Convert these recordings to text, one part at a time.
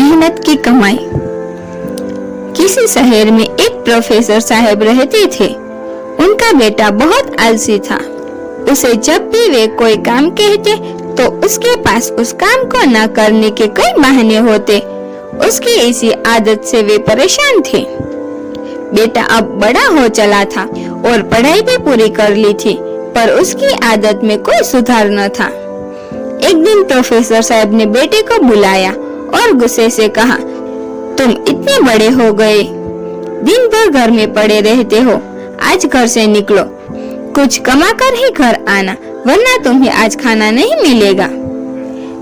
मेहनत की कमाई। किसी शहर में एक प्रोफेसर साहब रहते थे। उनका बेटा बहुत आलसी था। उसे जब भी वे कोई काम कहते तो उसके पास उस काम को न करने के कई बहाने होते। उसकी इसी आदत से वे परेशान थे। बेटा अब बड़ा हो चला था और पढ़ाई भी पूरी कर ली थी, पर उसकी आदत में कोई सुधार न था। एक दिन प्रोफेसर साहब ने बेटे को बुलाया और गुस्से से कहा, तुम इतने बड़े हो गए, दिन भर घर में पड़े रहते हो। आज घर से निकलो, कुछ कमा कर ही घर आना, वरना तुम्हें आज खाना नहीं मिलेगा।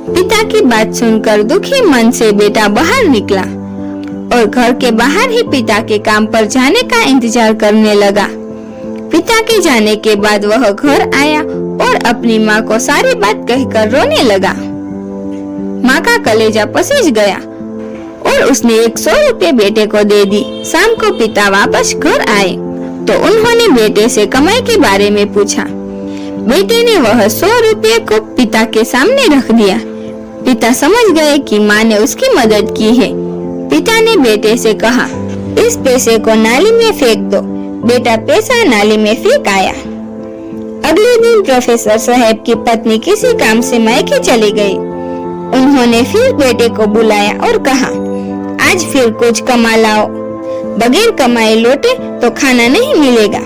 पिता की बात सुनकर दुखी मन से बेटा बाहर निकला और घर के बाहर ही पिता के काम पर जाने का इंतजार करने लगा। पिता के जाने के बाद वह घर आया और अपनी माँ को सारी बात कहकर रोने लगा। माँ का कलेजा पसीज गया और उसने 100 रुपए बेटे को दे दी। शाम को पिता वापस घर आए तो उन्होंने बेटे से कमाई के बारे में पूछा। बेटे ने वह 100 रुपए को पिता के सामने रख दिया। पिता समझ गए कि माँ ने उसकी मदद की है। पिता ने बेटे से कहा, इस पैसे को नाली में फेंक दो। बेटा पैसा नाली में फेंक आया। अगले दिन प्रोफेसर साहब की पत्नी किसी काम से मायके चली गई। उन्होंने फिर बेटे को बुलाया और कहा, आज फिर कुछ कमा लाओ, बगैर कमाए लौटे तो खाना नहीं मिलेगा।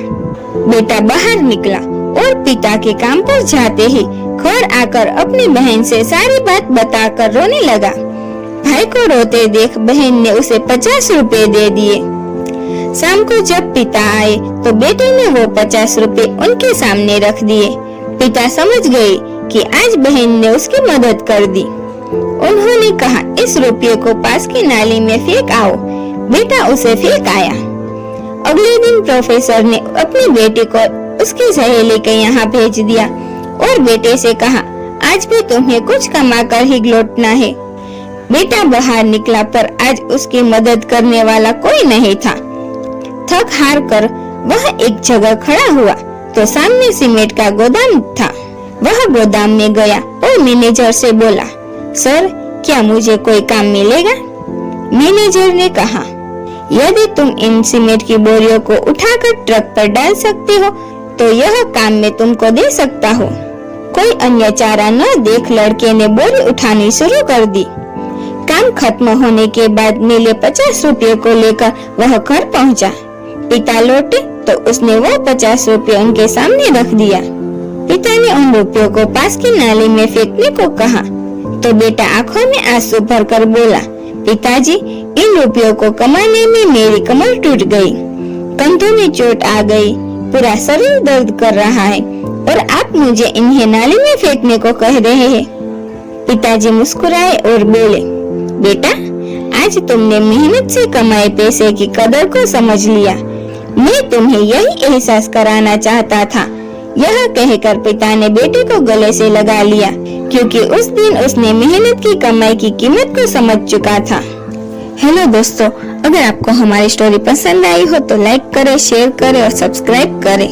बेटा बाहर निकला और पिता के काम पर जाते ही घर आकर अपनी बहन से सारी बात बताकर रोने लगा। भाई को रोते देख बहन ने उसे 50 रुपए दे दिए। शाम को जब पिता आए तो बेटे ने वो 50 रुपए उनके सामने रख दिए। पिता समझ गए कि आज बहन ने उसकी मदद कर दी। उन्होंने कहा, इस रुपये को पास की नाली में फेंक आओ। बेटा उसे फेंक आया। अगले दिन प्रोफेसर ने अपनी बेटी को उसकी सहेली के यहाँ भेज दिया और बेटे से कहा, आज भी तुम्हें कुछ कमा कर ही लौटना है। बेटा बाहर निकला पर आज उसकी मदद करने वाला कोई नहीं था। थक हार कर वह एक जगह खड़ा हुआ तो सामने सीमेंट का गोदाम था। वह गोदाम में गया और मैनेजर से बोला, सर क्या मुझे कोई काम मिलेगा? मैनेजर ने कहा, यदि तुम इन सीमेंट की बोरियों को उठाकर ट्रक पर डाल सकते हो तो यह काम मैं तुमको दे सकता हूँ। कोई अन्य चारा न देख लड़के ने बोरी उठानी शुरू कर दी। काम खत्म होने के बाद मिले 50 रुपये को लेकर वह घर पहुँचा। पिता लौटे तो उसने वो 50 रुपये उनके सामने रख दिया। पिता ने उन रुपयों को पास की नाली में फेंकने को कहा तो बेटा आंखों में आंसू भरकर बोला, पिताजी इन रुपयों को कमाने में मेरी कमर टूट गई, कंधों में चोट आ गई, पूरा शरीर दर्द कर रहा है और आप मुझे इन्हें नाली में फेंकने को कह रहे हैं। पिताजी मुस्कुराए और बोले, बेटा आज तुमने मेहनत से कमाए पैसे की कदर को समझ लिया। मैं तुम्हें यही एहसास कराना चाहता था। यह कहकर पिता ने बेटे को गले से लगा लिया, क्योंकि उस दिन उसने मेहनत की कमाई की कीमत को समझ चुका था। हेलो दोस्तों, अगर आपको हमारी स्टोरी पसंद आई हो तो लाइक करें, शेयर करें और सब्सक्राइब करें।